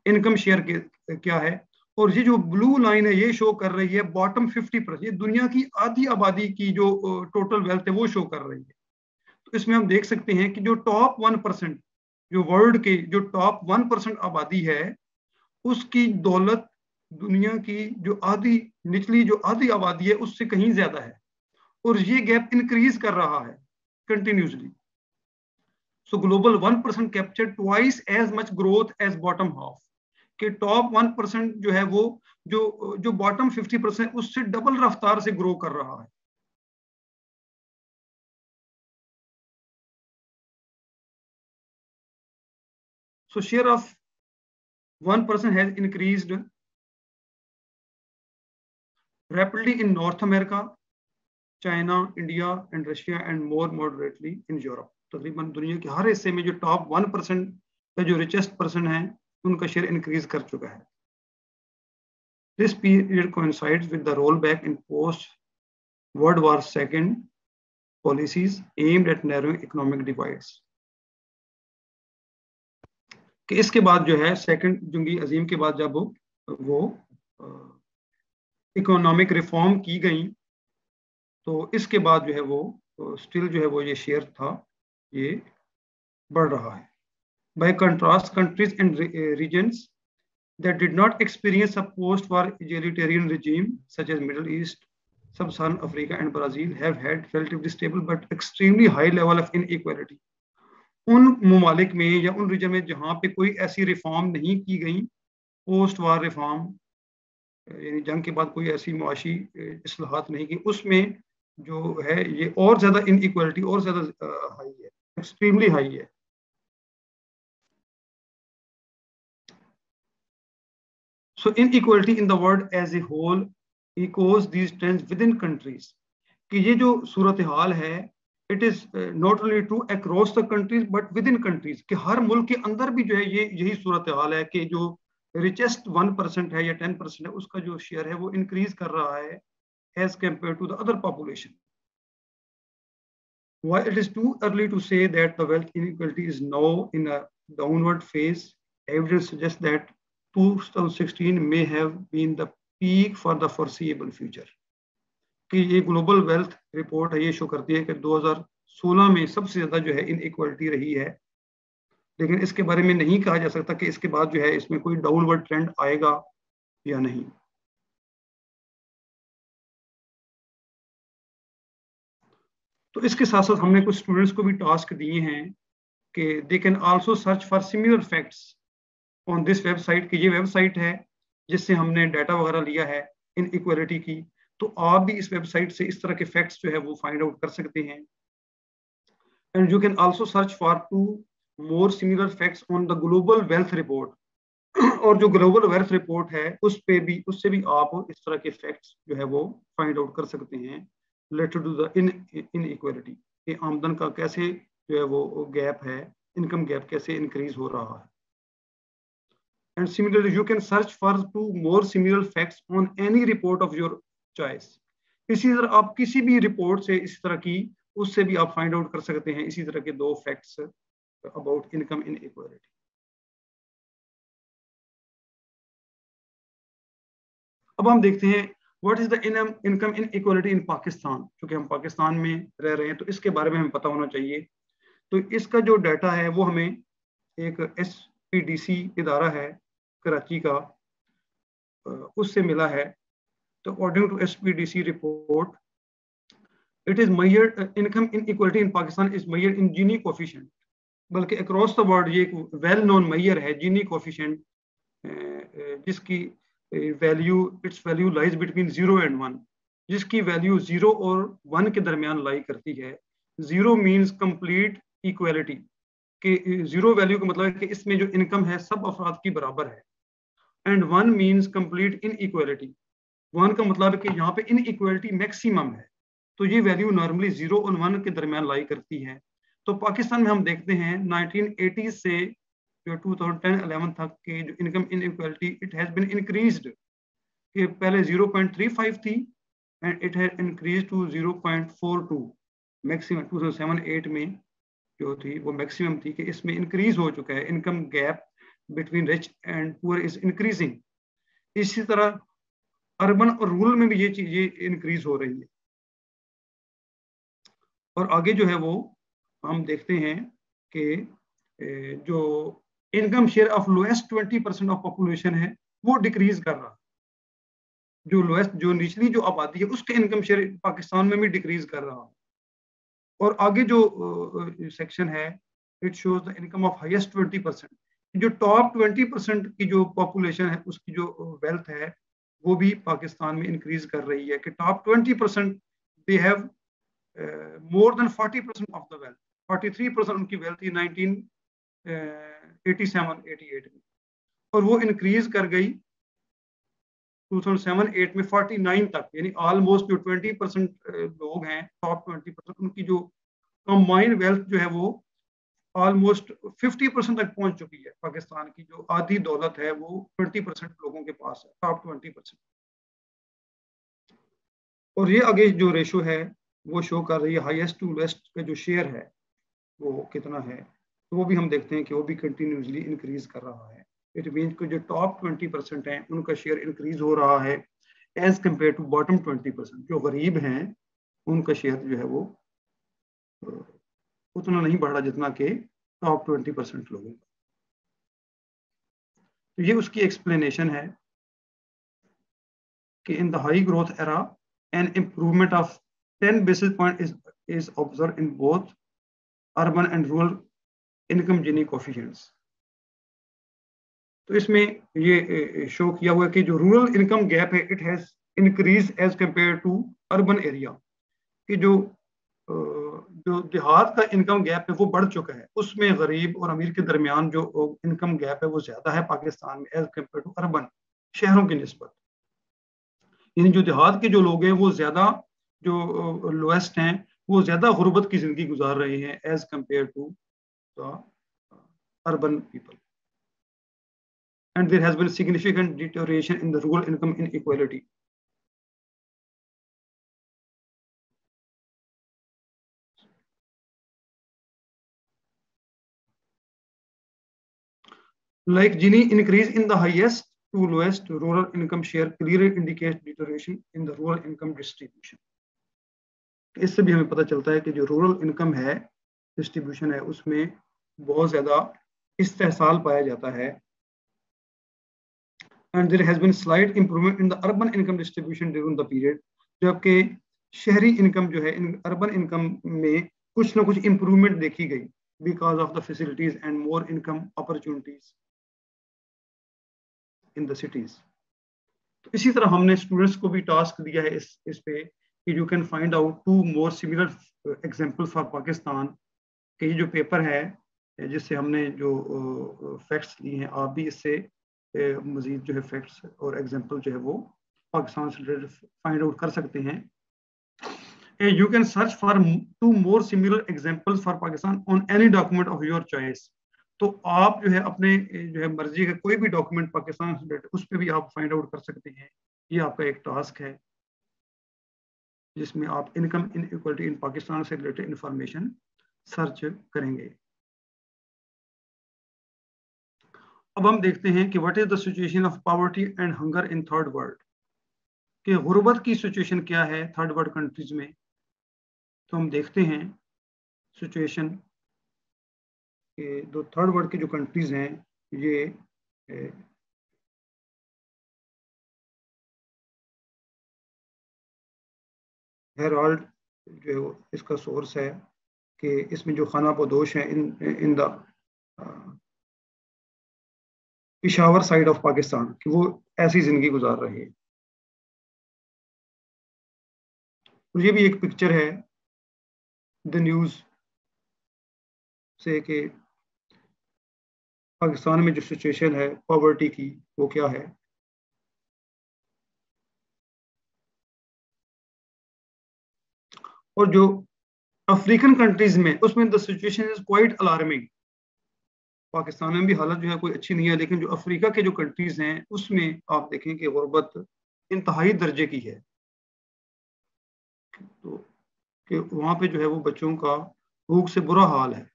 इनकम शेयर क्या है। और ये जो ब्लू लाइन है ये शो कर रही है बॉटम 50%, ये दुनिया की आधी आबादी की जो टोटल वेल्थ है वो शो कर रही है। तो इसमें हम देख सकते हैं कि जो टॉप 1%, जो वर्ल्ड के जो टॉप 1% आबादी है, उसकी दौलत दुनिया की जो आधी निचली जो आधी आबादी है उससे कहीं ज्यादा है, और ये गैप इंक्रीज कर रहा है continuously. So global 1% capture twice as much growth as bottom half, कि टॉप 1% जो है वो जो बॉटम 50% उससे डबल रफ्तार से ग्रो कर रहा है। सो share of 1% has increased rapidly in North America, China, India and Russia and more moderately in Europe. तकरीबन दुनिया के हर हिस्से में जो टॉप 1% का जो रिचेस्ट पर्सन है उनका शेयर इंक्रीज कर चुका है। This period coincides with the rollback in post-World War II policies aimed at narrowing economic divides. कि इसके बाद जो है सेकंड जंगी अजीम के बाद जब वो इकोनॉमिक रिफॉर्म की गई, तो इसके बाद जो है वो स्टिल जो है वो ये शेयर था ये बढ़ रहा है। By contrast countries and regions that did not experience a post-war egalitarian regime such as Middle East, Sub-Saharan Africa and Brazil have had relatively stable but extremely high level of inequality. उन ममालिक में या उन reason में जहाँ पे कोई ऐसी रिफॉर्म नहीं की गई, पोस्ट वार रिफॉर्म यानी जंग के बाद कोई ऐसी मुआशी इस्लाहात नहीं की, उसमें जो है ये और ज्यादा इनइक्वालिटी और ज्यादा हाई है, एक्सट्रीमली हाई है। So inequality in the world as a whole echoes these trends within countries. कि ये जो सूरत हाल है it is not only true across the countries but with in countries, कि हर मुल्क के अंदर भी जो है ये यही सूरत हाल है कि जो रिचेस्ट 1% है या 10% है उसका जो शेयर है वो इंक्रीज कर रहा है as compare to the other population. While it is too early to say that the wealth inequality is now in a downward phase, evidence suggests that 2016 may have been the peak for the foreseeable future. कि ये global wealth report है ये show करती है कि 2016 में सबसे ज्यादा जो है इनइक्वालिटी रही है, लेकिन इसके बारे में नहीं कहा जा सकता कि इसके बाद जो है इसमें कोई डाउनवर्ड ट्रेंड आएगा या नहीं। तो इसके साथ साथ हमने कुछ स्टूडेंट्स को भी टास्क दिए हैं कि they can also search for similar facts on this website, कि ये वेबसाइट है जिससे हमने डाटा वगैरह लिया है इनइक्वालिटी की, तो आप भी इस वेबसाइट से इस तरह के फैक्ट्स जो है वो फाइंड आउट कर सकते हैं। And you can also search for 2 more similar facts on the global wealth report. और जो ग्लोबल वेल्थ रिपोर्ट है उस पे भी उससे भी आप इस तरह के फैक्ट्स जो है वो फाइंड आउट कर सकते हैं रिलेटेड टू द इनइक्वालिटी, कि आमदन का कैसे जो है वो गैप है, इनकम गैप कैसे इंक्रीज हो रहा है। And similarly you can search for 2 more similar facts on any report of your choice. इसी तरह आप किसी भी रिपोर्ट से इस तरह की उससे भी आप फाइंड आउट कर सकते हैं इसी तरह के 2 फैक्ट्स अबाउट इनकम इनइक्वालिटी। अब हम देखते हैं what is the income inequality in Pakistan, क्योंकि हम पाकिस्तान में रह रहे हैं तो इसके बारे में हमें पता होना चाहिए। तो इसका जो डाटा है वो हमें एक SPDC इदारा है कराची का, उससे मिला है। तो according to SPDC report, it is measured, income inequality in Pakistan is measured in Gini coefficient, बल्कि अक्रॉस द वर्ल्ड ये एक वेल नोन मेजर है जीनी कोफिशिएंट, जिसकी value, it's value lies between 0 and 1, जिसकी वैल्यू 0 और 1 के दरमियान लाई करती है। 0 मीन्स कंप्लीट इक्वालिटी, कि 0 वैल्यू का मतलब है कि इसमें जो इनकम है सब अफराद की बराबर है, and 1 means complete in equality. 1 का मतलब है कि यहाँ पे इन इक्वालिटी मैक्सिमम है। तो ये वैल्यू नॉर्मली 0 और 1 के दरमियान लाई करती है। तो पाकिस्तान में हम देखते हैं 1980 से जो 2010-11 तक के जो income inequality, it has been increased, कि पहले 0.35 थी and it has increase to 0.42 maximum. 2007-8 में जो थी वो मैक्सिमम थी, कि इसमें इंक्रीज हो चुका है, income gap between rich and poor is increasing. इसी तरह अर्बन और रूरल में भी ये चीजें इंक्रीज हो रही है। और आगे जो है वो हम देखते हैं कि जो income share of lowest 20% of population है वो डिक्रीज कर रहा है। जो लोएस्ट, जो निचली जो आबादी है उसके इनकम शेयर पाकिस्तान में भी डिक्रीज कर रहा है। और आगे जो सेक्शन है, it shows the income of highest 20%। जो टॉप 20% की जो पॉपुलेशन है उसकी जो वेल्थ है वो भी पाकिस्तान में इंक्रीज कर रही है, कि top 20% they have more than 40% of the wealth. 43% उनकी वेल्थ थी 1987-88 में, और वो इंक्रीज कर गई 2007-8 में 49 तक, यानी ऑलमोस्ट जो 20% लोग हैं, टॉप 20%, उनकी जो कंबाइंड वेल्थ जो है वो ऑलमोस्ट 50% तक पहुंच चुकी है। पाकिस्तान की जो आधी दौलत है वो 20% लोगों के पास है, टॉप 20%। और ये आगे जो रेशो है वो शो कर रही है हाईएस्ट टू लोएस्ट का जो शेयर है वो कितना है। तो वो भी हम देखते हैं कि वो भी कंटिन्यूसली इंक्रीज कर रहा है। इट मीन कि जो टॉप 20% हैं उनका शेयर इंक्रीज हो रहा है एज कम्पेयर टू बॉटम 20%। जो गरीब हैं उनका शेयर जो है वो उतना नहीं बढ़ रहा जितना कि टॉप 20% लोगों का। तो ये उसकी एक्सप्लेनेशन है कि in the high growth era an improvement of 10 basis point is observed in both urban and rural income Gini coefficients। तो इसमें ये शो किया हुआ है कि जो रूरल इनकम गैप है it has increase as compare to urban area, कि जो देहात का इनकम गैप है वो बढ़ चुका है, उसमें गरीब और अमीर के दरमियान जो इनकम गैप है वो ज्यादा है पाकिस्तान में एज कंपेयर टू अर्बन, शहरों की निस्बत। यानी जो देहात के जो लोग हैं वो ज्यादा, जो लोएस्ट हैं वो ज्यादा गुर्बत की जिंदगी गुजार रहे हैं as compare to the urban people, and there has been significant deterioration in the rural income inequality। Like Gini increase in the highest to lowest rural income share clearly indicates deterioration in the rural income distribution। इससे भी हमें पता चलता है कि जो rural income है distribution है उसमें बहुत ज्यादा इस्तेहसाल पाया जाता है। and there has been slight improvement in the urban income distribution during the period, जबकि शहरी इनकम जो है अर्बन इनकम में कुछ ना कुछ इंप्रूवमेंट देखी गई because of the facilities and more income opportunities in the cities. तो इसी तरह हमने स्टूडेंट्स को भी टास्क दिया है इस पे कि you can find out 2 more similar examples for Pakistan, कि ये जो पेपर है जिससे हमने जो फैक्ट्स लिए हैं, आप भी इससे मजीद जो है फैक्ट्स और एग्जांपल जो है वो पाकिस्तान से रिलेटेड फाइंड आउट कर सकते हैं। You can search for 2 more similar examples for Pakistan on any document of your choice। तो आप जो है अपने जो है मर्जी का कोई भी डॉक्यूमेंट पाकिस्तान से रिलेटेड उस पर भी आप फाइंड आउट कर सकते हैं। ये आपका एक टास्क है जिसमें आप इनकम इनइक्वालिटी इन पाकिस्तान से रिलेटेड इंफॉर्मेशन सर्च करेंगे। अब हम देखते हैं कि what is the situation of poverty and hunger in third world, कि गुर्बत की सिचुएशन क्या है थर्ड वर्ल्ड कंट्रीज में। तो हम देखते हैं सिचुएशन कि जो थर्ड वर्ल्ड की जो कंट्रीज हैं, ये हेराल्ड जो इसका सोर्स है, कि इसमें जो खाना बदोश है in the Peshawar side of Pakistan, कि वो ऐसी जिंदगी गुजार रहे हैं। और ये भी एक पिक्चर है द न्यूज से, कि पाकिस्तान में जो सिचुएशन है पॉवर्टी की, वो क्या है। और जो अफ्रीकन कंट्रीज में, उसमें the situation is quite alarming. Pakistan में भी हालत जो है कोई अच्छी नहीं है, लेकिन जो अफ्रीका के जो कंट्रीज हैं उसमें आप देखें कि गुर्बत इंतहाई दर्जे की है। तो कि वहां पे जो है वो बच्चों का भूख से बुरा हाल है।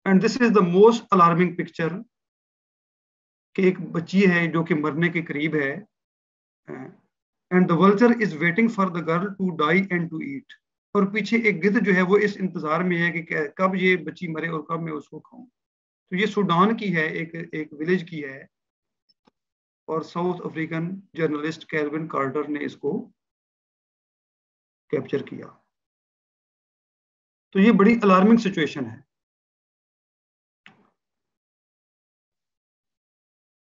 And this is the most alarming picture, कि एक बच्ची है जो कि मरने के करीब है, and the vulture is waiting for the girl to die and to eat. और पीछे एक गिद्ध जो है वो इस इंतजार में है कि कब ये बच्ची मरे और कब मैं उसको खाऊं। तो ये सूडान की है, एक विलेज की है, और South African journalist Calvin Carter ने इसको कैप्चर किया। तो ये बड़ी अलार्मिंग सिचुएशन है।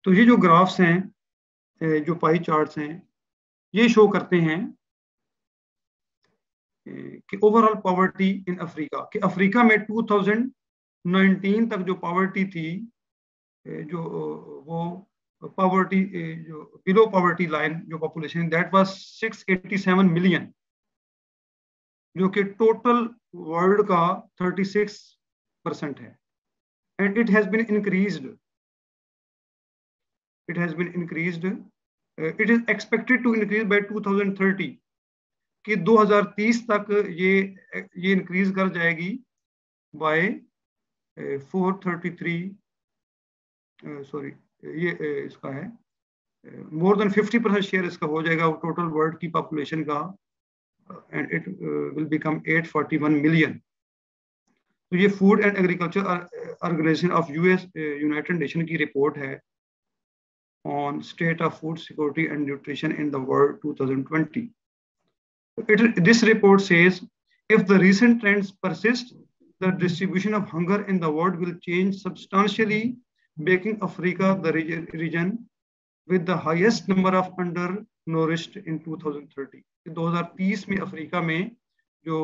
तो ये जो ग्राफ्स हैं, जो पाई चार्ट्स हैं, ये शो करते हैं कि ओवरऑल पॉवर्टी इन अफ्रीका, कि अफ्रीका में 2019 तक जो पॉवर्टी थी, जो वो पॉवर्टी, जो बिलो पॉवर्टी लाइन जो पॉपुलेशन, दैट वाज 687 मिलियन, जो कि टोटल वर्ल्ड का 36% है। And it has been increased, it is expected to increase by 2030, कि 2030 तक ये इंक्रीज कर जाएगी बाय 433, सॉरी, ये इसका है मोर देन 50% शेयर इसका हो जाएगा टोटल वर्ल्ड की पॉपुलेशन का, and it will become 841 million. तो ये food and agriculture organization of US United Nation की रिपोर्ट है on state of food security and nutrition in the world 2020. This report says if the recent trends persist, the distribution of hunger in the world will change substantially, making Africa the region with the highest number of undernourished in 2030. 2030 में Africa में जो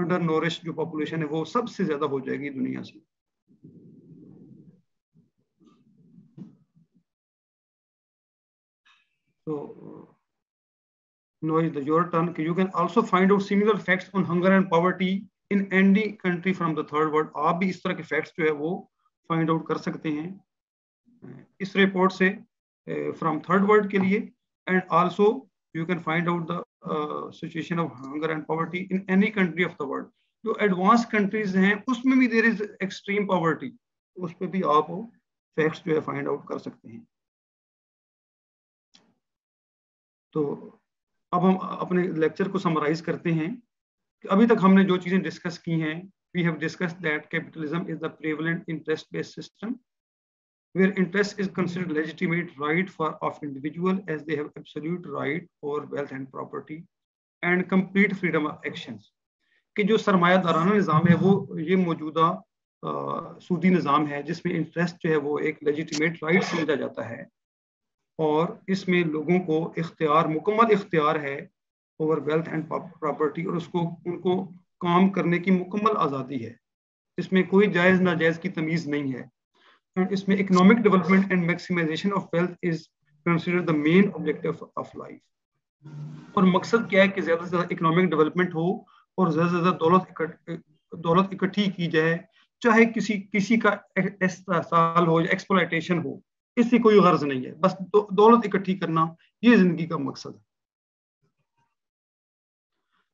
undernourished जो population है वो सबसे ज्यादा हो जाएगी दुनिया से। So now is your turn. You can also find out similar facts on hunger and poverty in any country from the third world. आप भी इस तरह के facts जो है वो find out कर सकते हैं इस रिपोर्ट से from third world के लिए, and also you can find out the situation of hunger and poverty in any country of the world. जो advanced countries हैं उसमें भी there is extreme poverty, उस पर भी आप facts जो है find out कर सकते हैं। तो अब हम अपने लेक्चर को समराइज करते हैं कि अभी तक हमने जो चीजें डिस्कस की हैं। We have discussed that capitalism is the prevalent interest based system where interest is considered legitimate right for of individual as they have absolute right over wealth and property and complete freedom of actions। कि जो सरमायादाराना निज़ाम है वो ये मौजूदा सूदी निज़ाम है जिसमें interest जो है वो एक लेजिटिमेट राइट समझा जाता है, और इसमें लोगों को इख्तियार, मुकम्मल इख्तियार है ओवर वेल्थ एंड प्रॉपर्टी, और उसको उनको काम करने की मुकम्मल आज़ादी है। इसमें कोई जायज़ नाजायज़ की तमीज़ नहीं है। एंड इसमें economic development and maximisation of wealth is considered the main objective of life. और मकसद क्या है कि ज़्यादा से ज़्यादा इकोनॉमिक डेवलपमेंट हो और ज़्यादा से ज़्यादा दौलत इकट्ठी की जाए, चाहे किसी का इस्तेसाल हो या एक्सप्लॉयटेशन हो, इससे कोई गर्ज नहीं है, बस दौलत इकट्ठी करना ये जिंदगी का मकसद है।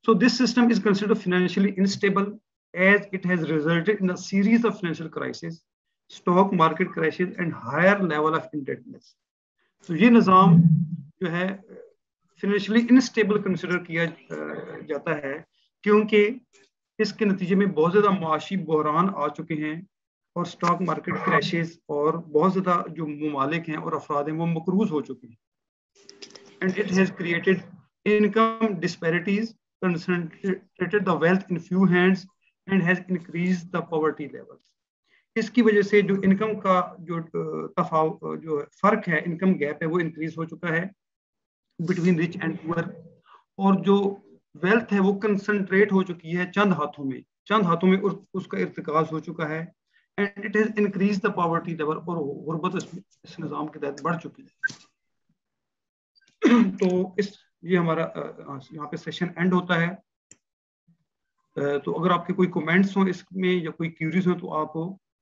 So this system is considered financially unstable as it has resulted in a series of financial crises, stock market crashes and higher level of indebtedness। तो ये निज़ाम जो है फाइनेंशियली इनस्टेबल कंसिडर किया जाता है क्योंकि इसके नतीजे में बहुत ज़्यादा माशी बहरान आ चुके हैं और स्टॉक मार्केट क्रैशेस और बहुत ज़्यादा जो ममालिक हैं और अफराद हैं वो मकरूज हो चुके हैं. And it has created income disparities, concentrated the wealth in few hands and has increased the poverty levels. इसकी वजह से जो इनकम का जो जो फर्क है, इनकम गैप है, वो इंक्रीज हो चुका है बिटवीन रिच एंड पुअर. और जो वेल्थ है वो कंसंट्रेट हो चुकी है चंद हाथों में उसका इर्तिकाज हो चुका है. And it has increase the poverty level, और गुर्बत इस निज़ाम के तहत बढ़ चुकी है. तो ये हमारा यहाँ पे सेशन एंड होता है. तो अगर आपके कोई कमेंट्स हो इसमें या कोई क्यूरीज हो तो आप,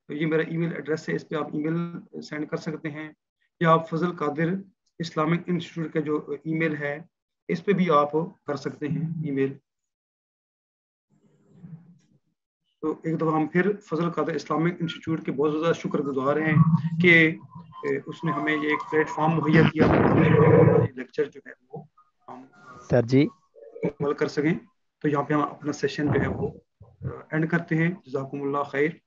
ये मेरा ईमेल एड्रेस है, इस पे आप ईमेल सेंड कर सकते हैं, या आप फजल कादिर इस्लामिक इंस्टीट्यूट का जो ईमेल है इस पे भी आप कर सकते हैं ईमेल. तो एक दफ़ा हम फिर फजल कादिर इस्लामिक इंस्टीट्यूट के बहुत ज़्यादा शुक्रगुजार हैं कि उसने हमें ये एक प्लेटफॉर्म मुहैया किया लेक्चर जो है वो हम सर जी मुकम्मल कर सकें. तो यहाँ पे हम अपना सेशन जो है वो एंड करते हैं. जज़ाकुमुल्लाह खैर.